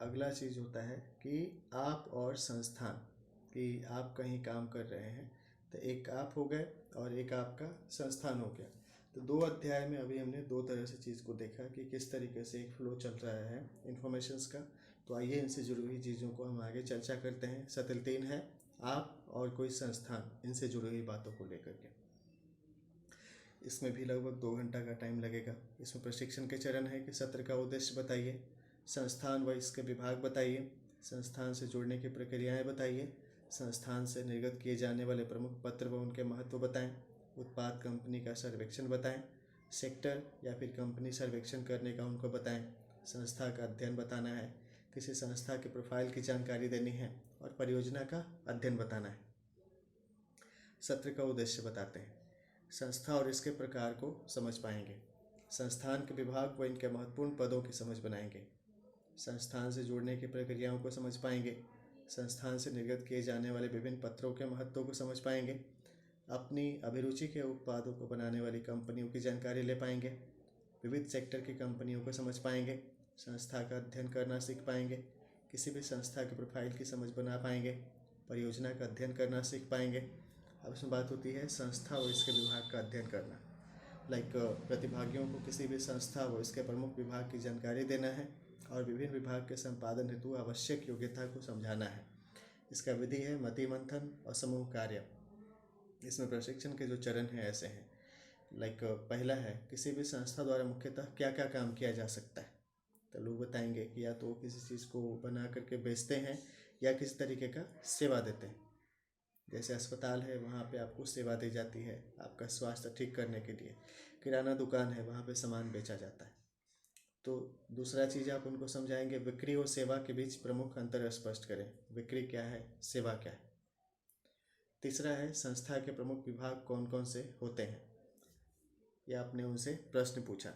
अगला चीज़ होता है कि आप और संस्थान, कि आप कहीं काम कर रहे हैं तो एक आप हो गए और एक आपका संस्थान हो गया। तो 2 अध्याय में अभी हमने 2 तरह से चीज़ को देखा कि किस तरीके से एक फ्लो चल रहा है इन्फॉर्मेशंस का। तो आइए इनसे जुड़ी हुई चीज़ों को हम आगे चर्चा करते हैं। सत्र 3 है आप और कोई संस्थान, इनसे जुड़ी हुई बातों को लेकर के। इसमें भी लगभग 2 घंटा का टाइम लगेगा। इसमें प्रशिक्षण के चरण है कि सत्र का उद्देश्य बताइए, संस्थान व इसके विभाग बताइए, संस्थान से जुड़ने की प्रक्रियाएं बताइए, संस्थान से निर्गत किए जाने वाले प्रमुख पत्र व उनके महत्व बताएं, उत्पाद कंपनी का सर्वेक्षण बताएं, सेक्टर या फिर कंपनी सर्वेक्षण करने का उनको बताएं, संस्था का अध्ययन बताना है, किसी संस्था के प्रोफाइल की जानकारी देनी है और परियोजना का अध्ययन बताना है। सत्र का उद्देश्य बताते हैं। संस्था और इसके प्रकार को समझ पाएंगे, संस्थान के विभाग व इनके महत्वपूर्ण पदों की समझ बनाएंगे, संस्थान से जुड़ने की प्रक्रियाओं को समझ पाएंगे, संस्थान से निर्गत किए जाने वाले विभिन्न पत्रों के महत्व को समझ पाएंगे, अपनी अभिरुचि के उत्पादों को बनाने वाली कंपनियों की जानकारी ले पाएंगे, विविध सेक्टर की कंपनियों को समझ पाएंगे, संस्था का अध्ययन करना सीख पाएंगे, किसी भी संस्था के प्रोफाइल की समझ बना पाएंगे, परियोजना का अध्ययन करना सीख पाएंगे। अब इसमें बात होती है संस्था और इसके विभाग का अध्ययन करना। प्रतिभागियों को किसी भी संस्था व इसके प्रमुख विभाग की जानकारी देना है और विभिन्न विभाग के संपादन हेतु आवश्यक योग्यता को समझाना है। इसका विधि है मति मंथन और समूह कार्य। इसमें प्रशिक्षण के जो चरण हैं ऐसे हैं। पहला है किसी भी संस्था द्वारा मुख्यतः क्या क्या काम किया जा सकता है। तो लोग बताएंगे कि या तो किसी चीज़ को बना करके बेचते हैं या किसी तरीके का सेवा देते हैं। जैसे अस्पताल है, वहाँ पे आपको सेवा दी जाती है आपका स्वास्थ्य ठीक करने के लिए। किराना दुकान है, वहाँ पे सामान बेचा जाता है। तो दूसरा चीज़ आप उनको समझाएंगे, बिक्री और सेवा के बीच प्रमुख अंतर स्पष्ट करें। बिक्री क्या है, सेवा क्या है। तीसरा है संस्था के प्रमुख विभाग कौन कौन से होते हैं, या आपने उनसे प्रश्न पूछा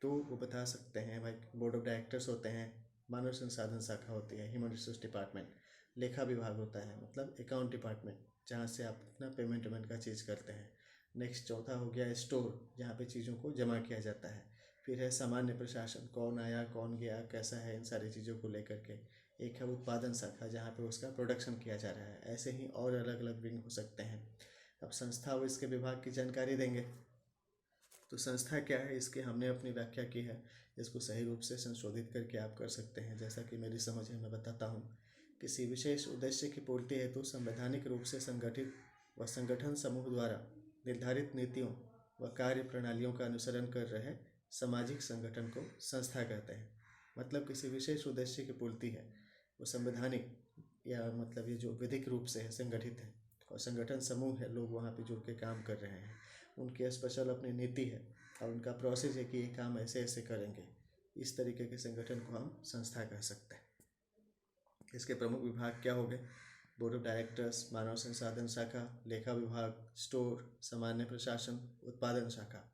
तो वो बता सकते हैं। भाई बोर्ड ऑफ डायरेक्टर्स होते हैं, मानव संसाधन शाखा होती है, ह्यूमन रिसोर्स डिपार्टमेंट, लेखा विभाग होता है मतलब अकाउंट डिपार्टमेंट, जहाँ से आप अपना पेमेंट का चीज़ करते हैं। नेक्स्ट चौथा हो गया स्टोर, जहाँ पे चीज़ों को जमा किया जाता है। फिर है सामान्य प्रशासन, कौन आया कौन गया कैसा है, इन सारी चीज़ों को लेकर के। एक है उत्पादन शाखा, जहाँ पे उसका प्रोडक्शन किया जा रहा है। ऐसे ही और अलग अलग विंग हो सकते हैं। अब संस्था व इसके विभाग की जानकारी देंगे। तो संस्था क्या है, इसकी हमने अपनी व्याख्या की है। इसको सही रूप से संशोधित करके आप कर सकते हैं। जैसा कि मेरी समझ है मैं बताता हूँ। किसी विशेष उद्देश्य की पूर्ति हेतु संवैधानिक रूप से संगठित व संगठन समूह द्वारा निर्धारित नीतियों व कार्य प्रणालियों का अनुसरण कर रहे सामाजिक संगठन को संस्था कहते हैं। मतलब किसी विशेष उद्देश्य की पूर्ति है, वो संवैधानिक या मतलब ये जो विधिक रूप से है संगठित है, और संगठन समूह है, लोग वहाँ पे जुड़ के काम कर रहे हैं। उनकी स्पेशल अपनी नीति है और उनका प्रोसेस है कि ये काम ऐसे ऐसे करेंगे। इस तरीके के संगठन को हम संस्था कह सकते हैं। इसके प्रमुख विभाग क्या हो गए, बोर्ड ऑफ डायरेक्टर्स, मानव संसाधन शाखा, लेखा विभाग, स्टोर, सामान्य प्रशासन, उत्पादन शाखा।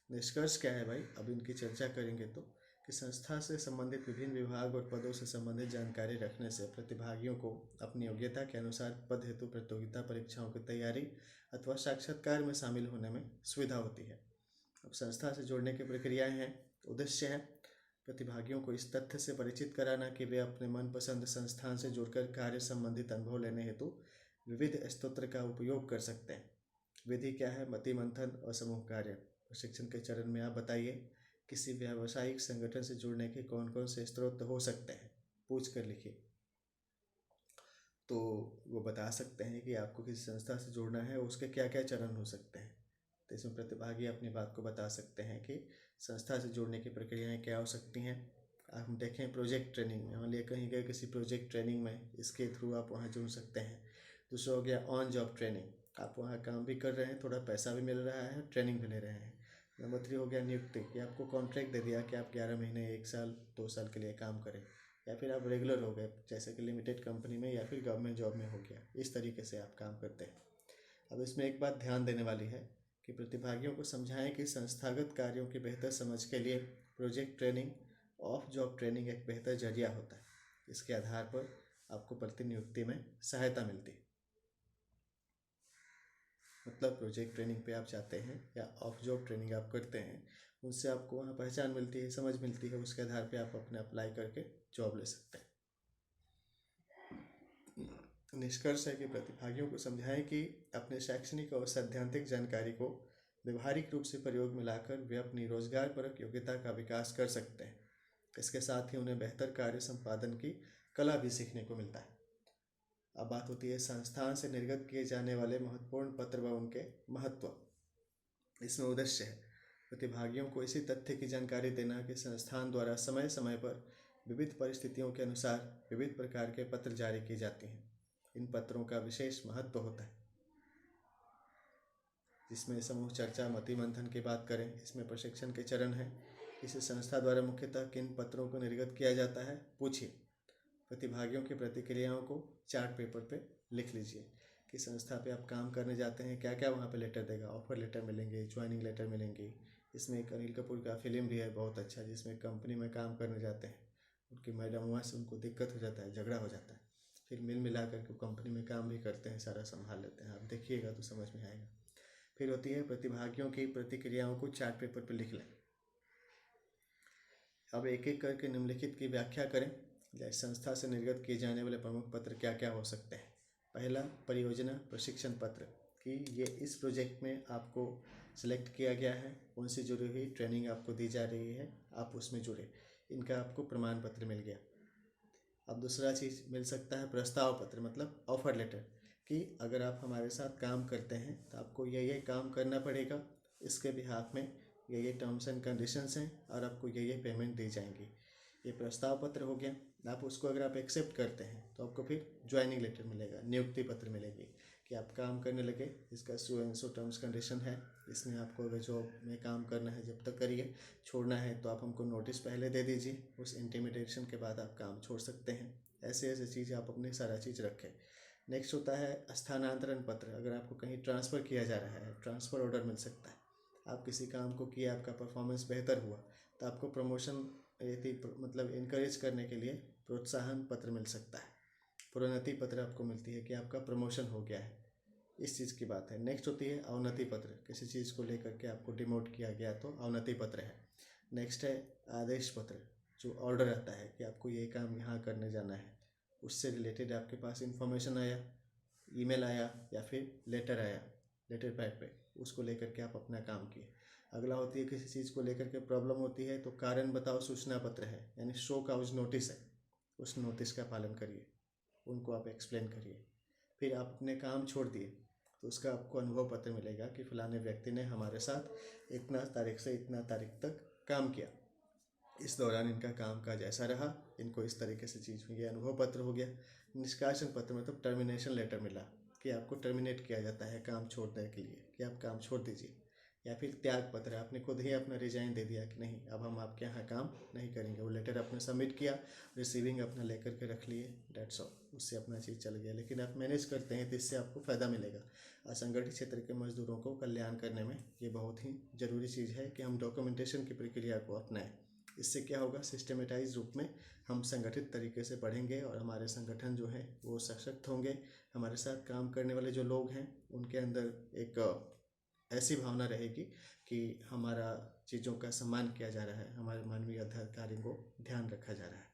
निष्कर्ष क्या है भाई, अब इनकी चर्चा करेंगे तो कि संस्था से संबंधित विभिन्न विभाग और पदों से संबंधित जानकारी रखने से प्रतिभागियों को अपनी योग्यता के अनुसार पद हेतु प्रतियोगिता परीक्षाओं की तैयारी अथवा साक्षात्कार में शामिल होने में सुविधा होती है। अब संस्था से जोड़ने की प्रक्रियाएं हैं। उद्देश्य है प्रतिभागियों को इस तथ्य से परिचित कराना कि वे अपने मनपसंद संस्थान से जुड़कर कार्य संबंधित अनुभव लेने हेतु विविध स्त्रोत्र का उपयोग कर सकते हैं। विधि क्या है, मति मंथन और समूह कार्य। प्रशिक्षण के चरण में आप बताइए किसी व्यावसायिक संगठन से जुड़ने के कौन कौन से स्रोत हो सकते हैं, पूछ कर लिखिए। तो वो बता सकते हैं कि आपको किसी संस्था से जुड़ना है, उसके क्या क्या चरण हो सकते हैं। तो इसमें प्रतिभागी अपनी बात को बता सकते हैं कि संस्था से जुड़ने की प्रक्रियाएं क्या हो सकती हैं। हम देखें प्रोजेक्ट ट्रेनिंग में, ले कहीं गए किसी प्रोजेक्ट ट्रेनिंग में, इसके थ्रू आप वहाँ जुड़ सकते हैं। दूसरा हो गया ऑन जॉब ट्रेनिंग, आप वहाँ काम भी कर रहे हैं, थोड़ा पैसा भी मिल रहा है, ट्रेनिंग भी ले रहे हैं। नंबर 3 हो गया नियुक्ति, कि आपको कॉन्ट्रैक्ट दे दिया कि आप 11 महीने 1 साल 2 साल के लिए काम करें, या फिर आप रेगुलर हो गए जैसे कि लिमिटेड कंपनी में या फिर गवर्नमेंट जॉब में हो गया। इस तरीके से आप काम करते हैं। अब इसमें एक बात ध्यान देने वाली है कि प्रतिभागियों को समझाएं कि संस्थागत कार्यों की बेहतर समझ के लिए project training, of job training एक बेहतर जरिया होता है। इसके आधार पर आपको प्रतिनियुक्ति में सहायता मिलती है। मतलब प्रोजेक्ट ट्रेनिंग पे आप जाते हैं या ऑफ जॉब ट्रेनिंग आप करते हैं, उनसे आपको वहाँ पहचान मिलती है, समझ मिलती है, उसके आधार पे आप अपने अप्लाई करके जॉब ले सकते हैं। निष्कर्ष है कि प्रतिभागियों को समझाएं कि अपने शैक्षणिक और सैद्धांतिक जानकारी को व्यवहारिक रूप से प्रयोग में लाकर वे अपनी रोजगारपरक योग्यता का विकास कर सकते हैं। इसके साथ ही उन्हें बेहतर कार्य संपादन की कला भी सीखने को मिलता है। अब बात होती है संस्थान से निर्गत किए जाने वाले महत्वपूर्ण पत्र व उनके महत्व। इसमें उद्देश्य है प्रतिभागियों को इसी तथ्य की जानकारी देना कि संस्थान द्वारा समय समय पर विविध परिस्थितियों के अनुसार विविध प्रकार के पत्र जारी किए जाते हैं। इन पत्रों का विशेष महत्व होता है। जिसमें समूह चर्चा, मति मंथन की बात करें, इसमें प्रशिक्षण के चरण हैं। इस संस्था द्वारा मुख्यतः किन पत्रों को निर्गत किया जाता है, पूछिए। प्रतिभागियों की प्रतिक्रियाओं को चार्ट पेपर पे लिख लीजिए कि संस्था पे आप काम करने जाते हैं, क्या क्या वहाँ पे लेटर देगा। ऑफर लेटर मिलेंगे, ज्वाइनिंग लेटर मिलेंगे। इसमें एक अनिल कपूर का फिल्म भी है बहुत अच्छा, जिसमें कंपनी में काम करने जाते हैं, उनकी मैडम वहाँ से उनको दिक्कत हो जाता है, झगड़ा हो जाता है, फिर मिल मिला करके कंपनी में काम भी करते हैं, सारा संभाल लेते हैं। आप देखिएगा तो समझ में आएगा। फिर होती है प्रतिभागियों की प्रतिक्रियाओं को चार्ट पेपर पर लिख लें। अब एक एक करके निम्नलिखित की व्याख्या करें। जैसे संस्था से निर्गत किए जाने वाले प्रमुख पत्र क्या क्या हो सकते हैं। पहला, परियोजना प्रशिक्षण पत्र कि ये इस प्रोजेक्ट में आपको सिलेक्ट किया गया है, उनसे जुड़ी हुई ट्रेनिंग आपको दी जा रही है, आप उसमें जुड़े, इनका आपको प्रमाण पत्र मिल गया। अब दूसरा चीज़ मिल सकता है प्रस्ताव पत्र, मतलब ऑफर लेटर कि अगर आप हमारे साथ काम करते हैं तो आपको ये काम करना पड़ेगा, इसके बिहाफ में ये टर्म्स एंड कंडीशंस हैं और आपको ये पेमेंट दी जाएंगी। ये प्रस्ताव पत्र हो गया। आप उसको अगर आप एक्सेप्ट करते हैं तो आपको फिर ज्वाइनिंग लेटर मिलेगा, नियुक्ति पत्र मिलेगी कि आप काम करने लगे, इसका so and so terms condition है, इसमें आपको अगर जॉब में काम करना है जब तक करिए, छोड़ना है तो आप हमको नोटिस पहले दे दीजिए, उस इंटीमिडेशन के बाद आप काम छोड़ सकते हैं। ऐसे ऐसे चीज़ आप अपने सारा चीज़ रखें। नेक्स्ट होता है स्थानांतरण पत्र। अगर आपको कहीं ट्रांसफ़र किया जा रहा है, ट्रांसफ़र ऑर्डर मिल सकता है। आप किसी काम को किया, आपका परफॉर्मेंस बेहतर हुआ तो आपको प्रमोशन मतलब इनकरेज करने के लिए प्रोत्साहन पत्र मिल सकता है। प्रोन्नति पत्र आपको मिलती है कि आपका प्रमोशन हो गया है, इस चीज़ की बात है। नेक्स्ट होती है अवनति पत्र। किसी चीज़ को लेकर के आपको डिमोट किया गया तो अवनति पत्र है। नेक्स्ट है आदेश पत्र, जो ऑर्डर आता है कि आपको ये काम यहाँ करने जाना है, उससे रिलेटेड आपके पास इंफॉर्मेशन आया, ईमेल आया या फिर लेटर आया लेटर पैड पे, उसको लेकर के आप अपना काम किए। अगला होती है किसी चीज़ को लेकर के प्रॉब्लम होती है तो कारण बताओ सूचना पत्र है, यानी शो काउज नोटिस है, उस नोटिस का पालन करिए, उनको आप एक्सप्लेन करिए। फिर आप अपने काम छोड़ दिए तो उसका आपको अनुभव पत्र मिलेगा कि फलाने व्यक्ति ने हमारे साथ इतना तारीख से इतना तारीख तक काम किया, इस दौरान इनका काम काज ऐसा रहा, इनको इस तरीके से चीज़ हुई, ये अनुभव पत्र हो गया। निष्कासन पत्र मतलब टर्मिनेशन लेटर मिला कि आपको टर्मिनेट किया जाता है काम छोड़ने के लिए, कि आप काम छोड़ दीजिए। या फिर त्याग पत्र, आपने खुद ही अपना रिजाइन दे दिया कि नहीं अब हम आपके यहाँ काम नहीं करेंगे, वो लेटर आपने सबमिट किया, रिसीविंग अपना लेकर के रख लिए, डेट्स ऑल, उससे अपना चीज़ चल गया। लेकिन आप मैनेज करते हैं तो इससे आपको फ़ायदा मिलेगा। असंगठित क्षेत्र के मजदूरों को कल्याण करने में ये बहुत ही ज़रूरी चीज़ है कि हम डॉक्यूमेंटेशन की प्रक्रिया को अपनाएं। इससे क्या होगा, सिस्टमेटाइज रूप में हम संगठित तरीके से पढ़ेंगे और हमारे संगठन जो है वो सशक्त होंगे। हमारे साथ काम करने वाले जो लोग हैं उनके अंदर एक ऐसी भावना रहेगी कि हमारा चीज़ों का सम्मान किया जा रहा है, हमारे मानवीय अधिकारों को ध्यान रखा जा रहा है।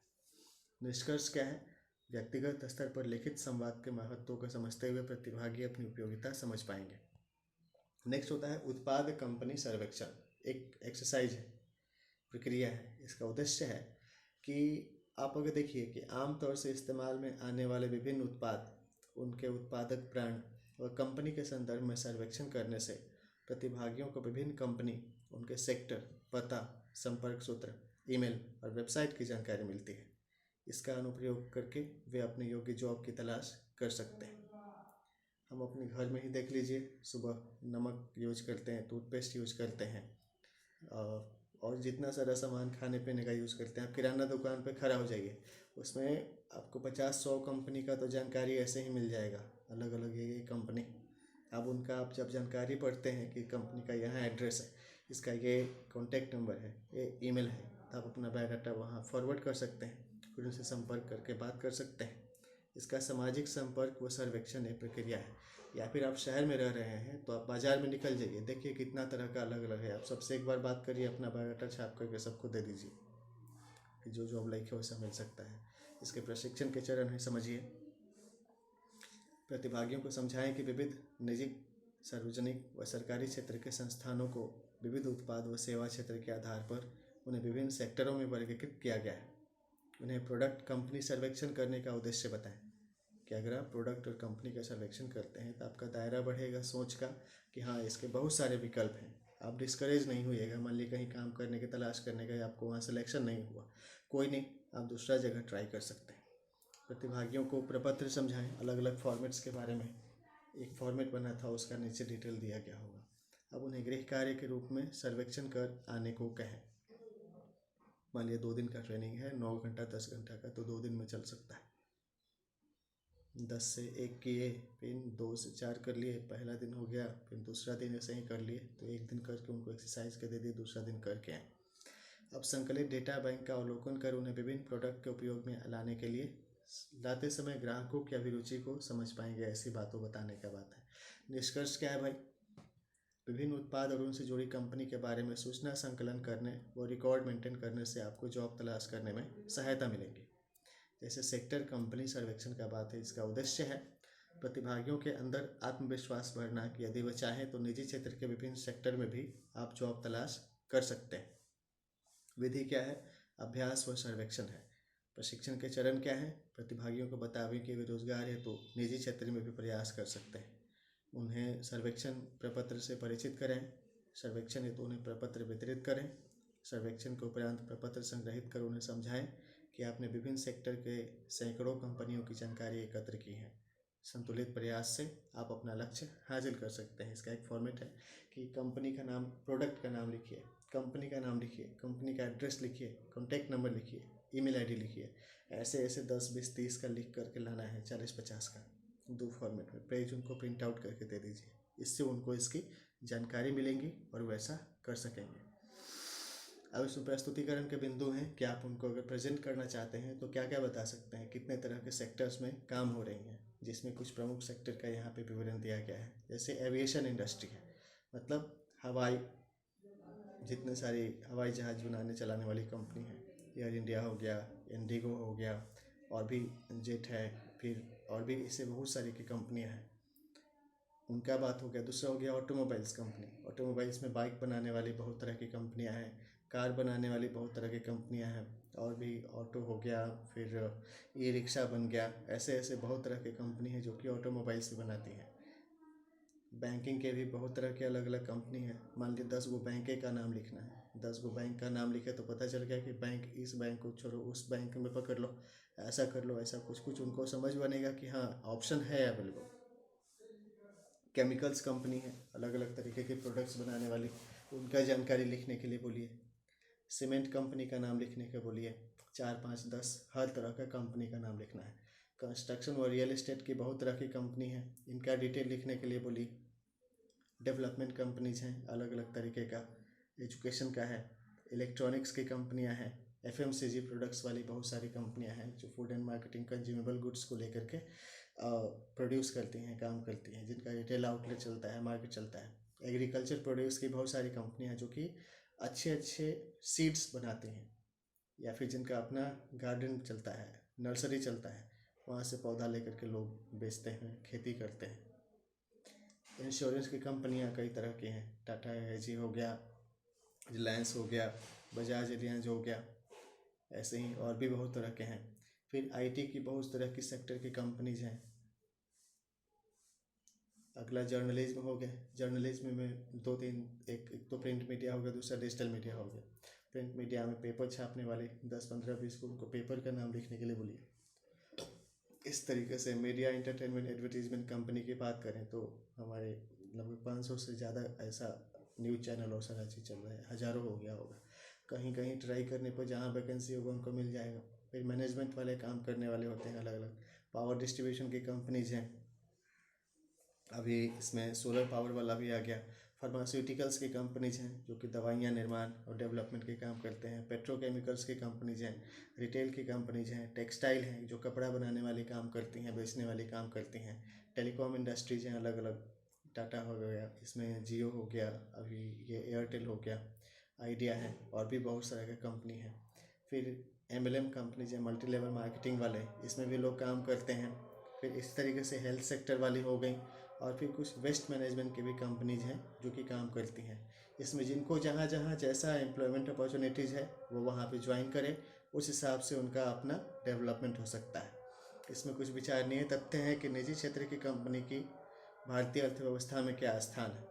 निष्कर्ष क्या है, व्यक्तिगत स्तर पर लिखित संवाद के महत्व को समझते हुए प्रतिभागी अपनी उपयोगिता समझ पाएंगे। नेक्स्ट होता है उत्पाद कंपनी सर्वेक्षण। एक एक्सरसाइज है, प्रक्रिया है। इसका उद्देश्य है कि आप अगर देखिए कि आमतौर से इस्तेमाल में आने वाले विभिन्न उत्पाद, उनके उत्पादक ब्रांड और कंपनी के संदर्भ में सर्वेक्षण करने से प्रतिभागियों को विभिन्न कंपनी, उनके सेक्टर, पता, संपर्क सूत्र, ईमेल और वेबसाइट की जानकारी मिलती है। इसका अनुप्रयोग करके वे अपने योग्य जॉब की तलाश कर सकते हैं। हम अपने घर में ही देख लीजिए, सुबह नमक यूज करते हैं, टूथपेस्ट यूज करते हैं और जितना सारा सामान खाने पीने का यूज़ करते हैं। आप किराना दुकान पे खड़ा हो जाइए, उसमें आपको 50-100 कंपनी का तो जानकारी ऐसे ही मिल जाएगा, अलग अलग ये कंपनी। अब उनका आप जब जानकारी पढ़ते हैं कि कंपनी का यहाँ एड्रेस है, इसका ये कॉन्टैक्ट नंबर है, ये ईमेल है, तो आप अपना बायोडाटा वहाँ फॉरवर्ड कर सकते हैं, फिर उनसे संपर्क करके बात कर सकते हैं। इसका सामाजिक संपर्क व सर्वेक्षण एक प्रक्रिया है या फिर आप शहर में रह रहे हैं तो आप बाज़ार में निकल जाइए, देखिए कितना तरह का अलग अलग है। आप सबसे एक बार बात करिए, अपना बायोडाटा छाप करके सबको दे दीजिए कि जो जॉब लाइक है वैसा मिल सकता है। इसके प्रशिक्षण के चरण है, समझिए। प्रतिभागियों को समझाएं कि विविध निजी, सार्वजनिक व सरकारी क्षेत्र के संस्थानों को विविध उत्पाद व सेवा क्षेत्र के आधार पर उन्हें विभिन्न सेक्टरों में वर्गीकृत किया गया है। उन्हें प्रोडक्ट कंपनी सर्वेक्षण करने का उद्देश्य बताएं कि अगर आप प्रोडक्ट और कंपनी का सर्वेक्षण करते हैं तो आपका दायरा बढ़ेगा सोच का कि हाँ इसके बहुत सारे विकल्प हैं। आप डिस्करेज नहीं होइएगा। मान लीजिए कहीं काम करने की तलाश करने का आपको वहाँ सिलेक्शन नहीं हुआ, कोई नहीं, आप दूसरा जगह ट्राई कर सकते हैं। प्रतिभागियों को प्रपत्र समझाएं अलग अलग फॉर्मेट्स के बारे में। एक फॉर्मेट बना था, उसका नीचे डिटेल दिया गया होगा। अब उन्हें गृह कार्य के रूप में सर्वेक्षण कर आने को कहें। मान लिया 2 दिन का ट्रेनिंग है, 9 घंटा 10 घंटा का, तो 2 दिन में चल सकता है। 10 से 1 किए, फिर 2 से 4 कर लिए, पहला दिन हो गया, फिर दूसरा दिन ऐसे ही कर लिए, तो 1 दिन करके उनको एक्सरसाइज के दे दिए, दूसरा दिन करके आए। अब संकलित डेटा बैंक का अवलोकन कर उन्हें विभिन्न प्रोडक्ट के उपयोग में लाने के लिए लाते समय ग्राहकों की अभिरुचि को समझ पाएंगे, ऐसी बातों बताने का बात है। निष्कर्ष क्या है भाई? विभिन्न उत्पाद और उनसे जुड़ी कंपनी के बारे में सूचना संकलन करने व रिकॉर्ड मेंटेन करने से आपको जॉब तलाश करने में सहायता मिलेगी। जैसे सेक्टर कंपनी सर्वेक्षण का बात है, इसका उद्देश्य है प्रतिभागियों के अंदर आत्मविश्वास भरना कि यदि वह चाहें तो निजी क्षेत्र के विभिन्न सेक्टर में भी आप जॉब तलाश कर सकते हैं। विधि क्या है? अभ्यास व सर्वेक्षण है। प्रशिक्षण के चरण क्या है? प्रतिभागियों को बतावें कि वे रोजगार है तो निजी क्षेत्र में भी प्रयास कर सकते हैं। उन्हें सर्वेक्षण प्रपत्र से परिचित करें। सर्वेक्षण हेतु उन्हें प्रपत्र वितरित करें। सर्वेक्षण के उपरांत प्रपत्र संग्रहित कर उन्हें समझाएं कि आपने विभिन्न सेक्टर के सैकड़ों कंपनियों की जानकारी एकत्र की है। संतुलित प्रयास से आप अपना लक्ष्य हासिल कर सकते हैं। इसका एक फॉर्मेट है कि कंपनी का नाम, प्रोडक्ट का नाम लिखिए, कंपनी का नाम लिखिए, कंपनी का एड्रेस लिखिए, कॉन्टैक्ट नंबर लिखिए, ईमेल आईडी लिखिए। ऐसे ऐसे 10, 20, 30 का लिख करके लाना है, 40, 50 का, 2 फॉर्मेट में। पेज उनको प्रिंट आउट करके दे दीजिए, इससे उनको इसकी जानकारी मिलेंगी और वैसा कर सकेंगे। अब इसमें प्रस्तुतिकरण के बिंदु हैं कि आप उनको अगर प्रेजेंट करना चाहते हैं तो क्या क्या बता सकते हैं। कितने तरह के सेक्टर्स में काम हो रही हैं, जिसमें कुछ प्रमुख सेक्टर का यहाँ पे विवरण दिया गया है। जैसे एविएशन इंडस्ट्री है, मतलब हवाई, जितने सारी हवाई जहाज़ बनाने चलाने वाली कंपनी है, एयर इंडिया हो गया, इंडिगो हो गया, और भी जेट है, फिर और भी इससे बहुत सारी की कंपनियां हैं, उनका बात हो गया। दूसरा हो गया ऑटोमोबाइल्स कंपनी। ऑटोमोबाइल्स में बाइक बनाने वाली बहुत तरह की कंपनियां हैं, कार बनाने वाली बहुत तरह की कंपनियां हैं, और भी ऑटो हो गया, फिर ई रिक्शा बन गया। ऐसे ऐसे बहुत तरह की कंपनी है जो कि ऑटोमोबाइल्स भी बनाती हैं। बैंकिंग के भी बहुत तरह के अलग अलग कंपनी है। मान लीजिए 10 गो बैंक का नाम लिखना है, 10 गो बैंक का नाम लिखे तो पता चल गया कि बैंक, इस बैंक को छोड़ो उस बैंक में पकड़ लो, ऐसा कर लो, ऐसा कुछ कुछ उनको समझ बनेगा कि हाँ ऑप्शन है अवेलेबल। केमिकल्स कंपनी है, अलग अलग तरीके के प्रोडक्ट्स बनाने वाली, उनका जानकारी लिखने के लिए बोलिए। सीमेंट कंपनी का नाम लिखने के बोलिए। 4, 5, 10 हर तरह का कंपनी का नाम लिखना है। कंस्ट्रक्शन और रियल एस्टेट की बहुत तरह की कंपनी है, इनका डिटेल लिखने के लिए बोलिए। डेवलपमेंट कंपनीज हैं अलग अलग तरीके का। एजुकेशन का है, इलेक्ट्रॉनिक्स की कंपनियां हैं, एफएमसीजी प्रोडक्ट्स वाली बहुत सारी कंपनियां हैं जो food and marketing consumable goods को लेकर के प्रोड्यूस करती हैं, काम करती हैं, जिनका रिटेल आउटलेट चलता है, मार्केट चलता है। एग्रीकल्चर प्रोड्यूस की बहुत सारी कंपनियां हैं जो कि अच्छे अच्छे सीड्स बनाती हैं, या फिर जिनका अपना गार्डन चलता है, नर्सरी चलता है, वहाँ से पौधा लेकर के लोग बेचते हैं, खेती करते हैं। इंश्योरेंस की कंपनियां कई तरह की हैं, टाटा एजी हो गया, रिलायंस हो गया, बजाज एलियांज हो गया, ऐसे ही और भी बहुत तरह के हैं। फिर आईटी की बहुत तरह की सेक्टर की कंपनीज हैं। अगला जर्नलिज्म हो गया। जर्नलिज्म में 2-3, एक तो प्रिंट मीडिया हो गया, दूसरा डिजिटल मीडिया हो गया। प्रिंट मीडिया में पेपर छापने वाले 10, 15, 20 को उनको पेपर का नाम लिखने के लिए बोलिए। इस तरीके से मीडिया, एंटरटेनमेंट, एडवर्टीजमेंट कंपनी की बात करें तो हमारे लगभग 500 से ज़्यादा ऐसा न्यूज़ चैनल और सारा चीज़ चल रहा है, हज़ारों हो गया होगा। कहीं कहीं ट्राई करने पर जहाँ वैकेंसी होगा उनको मिल जाएगा। फिर मैनेजमेंट वाले काम करने वाले होते हैं अलग अलग। पावर डिस्ट्रीब्यूशन की कंपनीज हैं, अभी इसमें सोलर पावर वाला भी आ गया। फार्मास्यूटिकल्स की कंपनीज हैं जो कि दवाइयाँ निर्माण और डेवलपमेंट के काम करते हैं। पेट्रोकेमिकल्स की कंपनीज हैं, रिटेल की कंपनीज हैं, टेक्सटाइल हैं जो कपड़ा बनाने वाले काम करती हैं, बेचने वाले काम करती हैं। टेलीकॉम इंडस्ट्रीज हैं अलग अलग, टाटा हो गया, इसमें जियो हो गया, अभी ये एयरटेल हो गया, आइडिया है, और भी बहुत सारे का कंपनी है। फिर MLM कंपनीज है, मल्टी लेवल मार्केटिंग वाले, इसमें भी लोग काम करते हैं। फिर इस तरीके से हेल्थ सेक्टर वाली हो गई, और फिर कुछ वेस्ट मैनेजमेंट की भी कंपनीज हैं जो कि काम करती हैं। इसमें जिनको जहाँ जहाँ जैसा एम्प्लॉयमेंट अपॉर्चुनिटीज़ है वो वहाँ पे ज्वाइन करें, उस हिसाब से उनका अपना डेवलपमेंट हो सकता है। इसमें कुछ विचारणीय तथ्य हैं कि निजी क्षेत्र की कंपनी की भारतीय अर्थव्यवस्था में क्या स्थान है।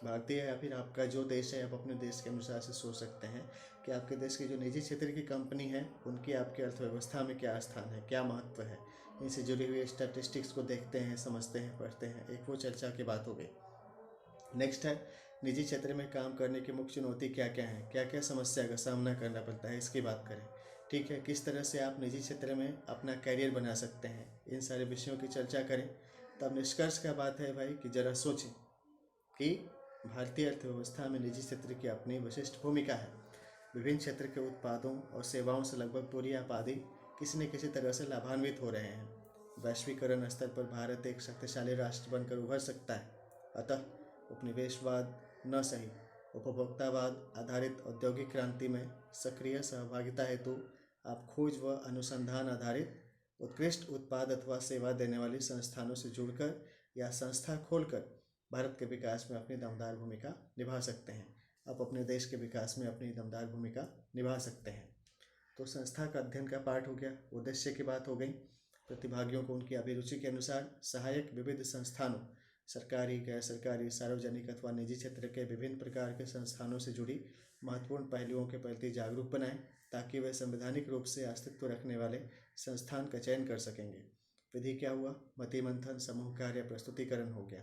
भारतीय या फिर आपका जो देश है, आप अपने देश के अनुसार से सोच सकते हैं कि आपके देश की जो निजी क्षेत्र की कंपनी है उनकी आपकी अर्थव्यवस्था में क्या स्थान है, क्या महत्व है। इनसे जुड़ी हुई स्टैटिस्टिक्स को देखते हैं, समझते हैं, पढ़ते हैं, एक वो चर्चा की बात हो गई। नेक्स्ट है निजी क्षेत्र में काम करने की मुख्य चुनौती क्या क्या है, क्या क्या समस्या का सामना करना पड़ता है, इसकी बात करें। ठीक है, किस तरह से आप निजी क्षेत्र में अपना कैरियर बना सकते हैं, इन सारे विषयों की चर्चा करें। तब निष्कर्ष क्या बात है भाई कि जरा सोचें कि भारतीय अर्थव्यवस्था में निजी क्षेत्र की अपनी विशिष्ट भूमिका है। विभिन्न क्षेत्र के उत्पादों और सेवाओं से लगभग पूरी आबादी किसी न किसी तरह से लाभान्वित हो रहे हैं। वैश्वीकरण स्तर पर भारत एक शक्तिशाली राष्ट्र बनकर उभर सकता है। अतः उपनिवेशवाद न सही, उपभोक्तावाद आधारित औद्योगिक क्रांति में सक्रिय सहभागिता हेतु आप खोज व अनुसंधान आधारित उत्कृष्ट उत्पाद अथवा सेवा देने वाली संस्थानों से जुड़कर या संस्था खोलकर भारत के विकास में अपनी दमदार भूमिका निभा सकते हैं। आप अपने देश के विकास में अपनी दमदार भूमिका निभा सकते हैं। तो संस्था का अध्ययन का पार्ट हो गया, उद्देश्य की बात हो गई। प्रतिभागियों को उनकी अभिरुचि के अनुसार सहायक विविध संस्थानों, सरकारी, गैर सरकारी, सार्वजनिक अथवा निजी क्षेत्र के विभिन्न प्रकार के संस्थानों से जुड़ी महत्वपूर्ण पहलुओं के प्रति जागरूक बनाएं, ताकि वे संवैधानिक रूप से अस्तित्व रखने वाले संस्थान का चयन कर सकेंगे। विधि क्या हुआ, मति मंथन, समूह कार्य, प्रस्तुतिकरण हो गया।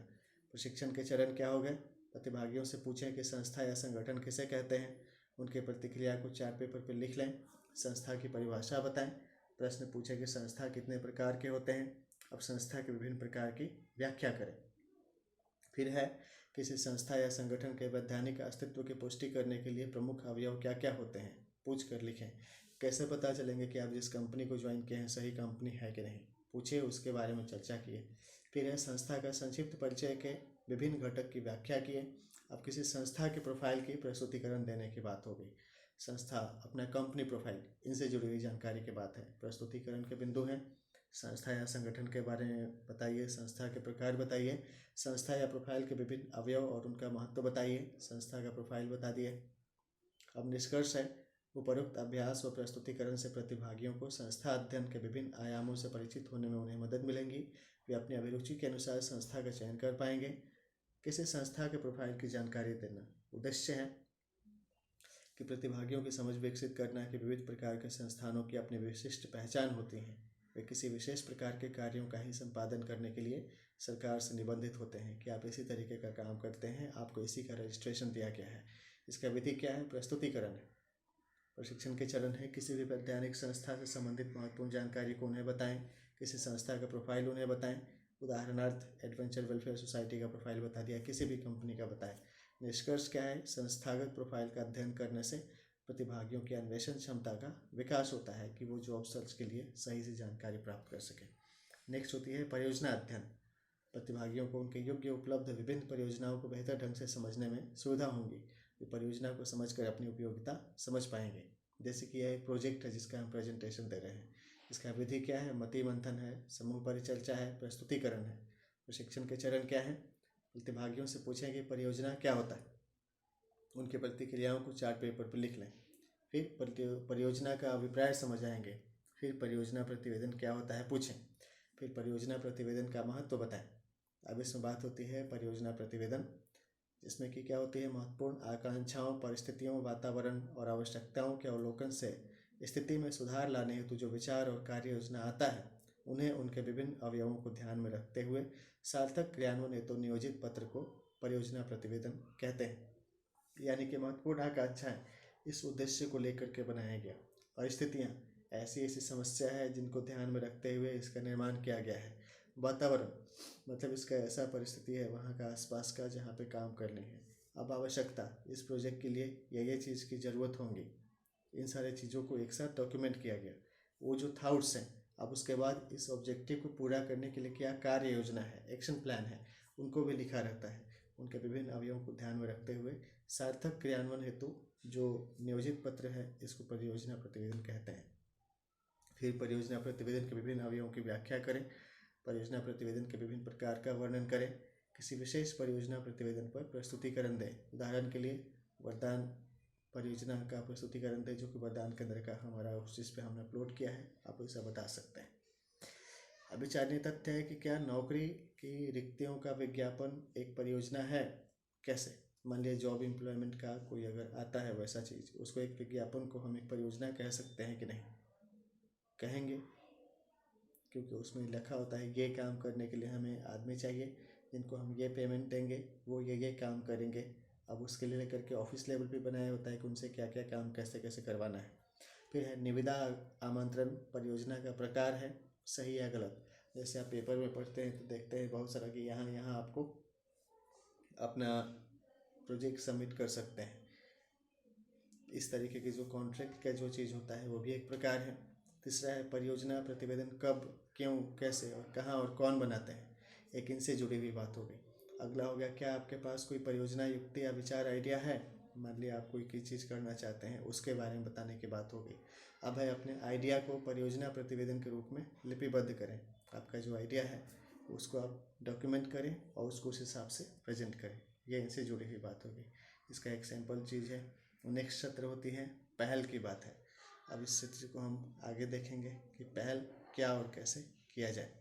प्रशिक्षण के चरण क्या हो गए, प्रतिभागियों से पूछें कि संस्था या संगठन किसे कहते हैं, उनके प्रतिक्रिया को चार्ट पेपर पर लिख लें। संस्था की परिभाषा बताएं। प्रश्न पूछें कि संस्था कितने प्रकार के होते हैं। अब संस्था के विभिन्न प्रकार की व्याख्या करें। फिर है किसी संस्था या संगठन के वैधानिक अस्तित्व की पुष्टि करने के लिए प्रमुख अवयव क्या क्या होते हैं, पूछ कर लिखें। कैसे पता चलेंगे कि आप जिस कंपनी को ज्वाइन किए हैं सही कंपनी है कि नहीं, पूछिए, उसके बारे में चर्चा किए। फिर है संस्था का संक्षिप्त परिचय के विभिन्न घटक की व्याख्या किए। अब किसी संस्था के प्रोफाइल की प्रस्तुतिकरण देने की बात हो गई। संस्था, अपना कंपनी प्रोफाइल, इनसे जुड़ी हुई जानकारी की बात है। प्रस्तुतिकरण के बिंदु हैं, संस्था या संगठन के बारे में बताइए, संस्था के प्रकार बताइए, संस्था या प्रोफाइल के विभिन्न अवयव और उनका महत्व बताइए, संस्था का प्रोफाइल बता दिए। अब निष्कर्ष है, उपरोक्त अभ्यास व प्रस्तुतिकरण से प्रतिभागियों को संस्था अध्ययन के विभिन्न आयामों से परिचित होने में उन्हें मदद मिलेंगी। वे अपनी अभिरुचि के अनुसार संस्था का चयन कर पाएंगे। किसी संस्था के प्रोफाइल की जानकारी देना। उद्देश्य है कि प्रतिभागियों की समझ विकसित करना कि विविध प्रकार के संस्थानों की अपनी विशिष्ट पहचान होती है। वे किसी विशेष प्रकार के कार्यों का ही संपादन करने के लिए सरकार से निबंधित होते हैं कि आप इसी तरीके का काम करते हैं, आपको इसी का रजिस्ट्रेशन दिया गया है। इसका विधि क्या है, प्रस्तुतिकरण है। प्रशिक्षण के चरण है, किसी भी वैज्ञानिक संस्था से संबंधित महत्वपूर्ण जानकारी को उन्हें बताएं। किसी संस्था का प्रोफाइल उन्हें बताएं। उदाहरणार्थ एडवेंचर वेलफेयर सोसाइटी का प्रोफाइल बता दिया, किसी भी कंपनी का बताएं। निष्कर्ष क्या है, संस्थागत प्रोफाइल का अध्ययन करने से प्रतिभागियों की अन्वेषण क्षमता का विकास होता है कि वो जॉब सर्च के लिए सही से जानकारी प्राप्त कर सकें। नेक्स्ट होती है परियोजना अध्ययन। प्रतिभागियों को उनके योग्य उपलब्ध विभिन्न परियोजनाओं को बेहतर ढंग से समझने में सुविधा होंगी। वे परियोजना को समझकर अपनी उपयोगिता समझ पाएंगे। जैसे कि यह एक प्रोजेक्ट है जिसका हम प्रेजेंटेशन दे रहे हैं। इसका विधि क्या है, मति मंथन है, समूह परिचर्चा है, प्रस्तुतिकरण है। प्रशिक्षण के चरण क्या है, प्रतिभागियों से पूछें कि परियोजना क्या होता है, उनकी प्रतिक्रियाओं को चार्ट पेपर पर लिख लें। फिर परियोजना का अभिप्राय समझ आएंगे। फिर परियोजना प्रतिवेदन क्या होता है पूछें। फिर परियोजना प्रतिवेदन का महत्व बताएं। अब इसमें बात होती है परियोजना प्रतिवेदन, जिसमें कि क्या होती है, महत्वपूर्ण आकांक्षाओं, परिस्थितियों, वातावरण और आवश्यकताओं के अवलोकन से स्थिति में सुधार लाने हेतु जो विचार और कार्य योजना आता है, उन्हें उनके विभिन्न अवयवों को ध्यान में रखते हुए सार्थक क्रियान्वयन हेतु नियोजित पत्र को परियोजना प्रतिवेदन कहते हैं। यानी कि महत्वपूर्ण आकांक्षाएं इस उद्देश्य को लेकर के बनाया गया। परिस्थितियाँ, ऐसी ऐसी समस्या है जिनको ध्यान में रखते हुए इसका निर्माण किया गया है। वातावरण, मतलब इसका ऐसा परिस्थिति है वहाँ का आसपास का जहाँ पे काम करने हैं। अब आवश्यकता, इस प्रोजेक्ट के लिए ये चीज़ की ज़रूरत होंगी, इन सारे चीज़ों को एक साथ डॉक्यूमेंट किया गया। वो जो थाउट्स हैं, अब उसके बाद इस ऑब्जेक्टिव को पूरा करने के लिए क्या कार्य योजना है, एक्शन प्लान है, उनको भी लिखा रहता है। उनके विभिन्न अवयवों को ध्यान में रखते हुए सार्थक क्रियान्वयन हेतु जो नियोजित पत्र है, इसको परियोजना प्रतिवेदन कहते हैं। फिर परियोजना प्रतिवेदन के विभिन्न अवयवों की व्याख्या करें। परियोजना प्रतिवेदन के विभिन्न प्रकार का वर्णन करें। किसी विशेष परियोजना प्रतिवेदन पर प्रस्तुतिकरण दें। उदाहरण के लिए वरदान परियोजना का प्रस्तुतिकरण दें, जो कि वरदान केंद्र का हमारा उस चीज़ पे हमने अपलोड किया है, आप ऐसा बता सकते हैं। अब विचारणीय तथ्य है कि क्या नौकरी की रिक्तियों का विज्ञापन एक परियोजना है? कैसे? मान लिया जॉब एम्प्लॉयमेंट का कोई अगर आता है वैसा चीज़, उसको एक विज्ञापन को हम एक परियोजना कह सकते हैं कि नहीं? कहेंगे, क्योंकि उसमें लिखा होता है ये काम करने के लिए हमें आदमी चाहिए, जिनको हम ये पेमेंट देंगे, वो ये काम करेंगे। अब उसके लिए लेकर के ऑफिस लेवल पे बनाया होता है कि उनसे क्या क्या काम कैसे कैसे करवाना है। फिर है निविदा आमंत्रण परियोजना का प्रकार है, सही या गलत। जैसे आप पेपर में पढ़ते हैं तो देखते हैं बहुत सारा कि यहाँ यहाँ आपको अपना प्रोजेक्ट सबमिट कर सकते हैं। इस तरीके की जो कॉन्ट्रैक्ट का जो चीज़ होता है वो भी एक प्रकार है। तीसरा है परियोजना प्रतिवेदन कब, क्यों, कैसे और कहाँ और कौन बनाते हैं, एक इनसे जुड़ी हुई बात हो गई। अगला हो गया, क्या आपके पास कोई परियोजना युक्ति या विचार आइडिया है? मान लिया आप कोई चीज़ करना चाहते हैं, उसके बारे में बताने की बात हो गई। अब है अपने आइडिया को परियोजना प्रतिवेदन के रूप में लिपिबद्ध करें। आपका जो आइडिया है उसको आप डॉक्यूमेंट करें और उसको उस हिसाब से प्रेजेंट करें, ये इनसे जुड़ी हुई बात होगी। इसका एक सैम्पल चीज़ है। नेक्स्ट सत्र होती है पहल की बात है। अब इस सत्र को हम आगे देखेंगे कि पहल क्या और कैसे किया जाए।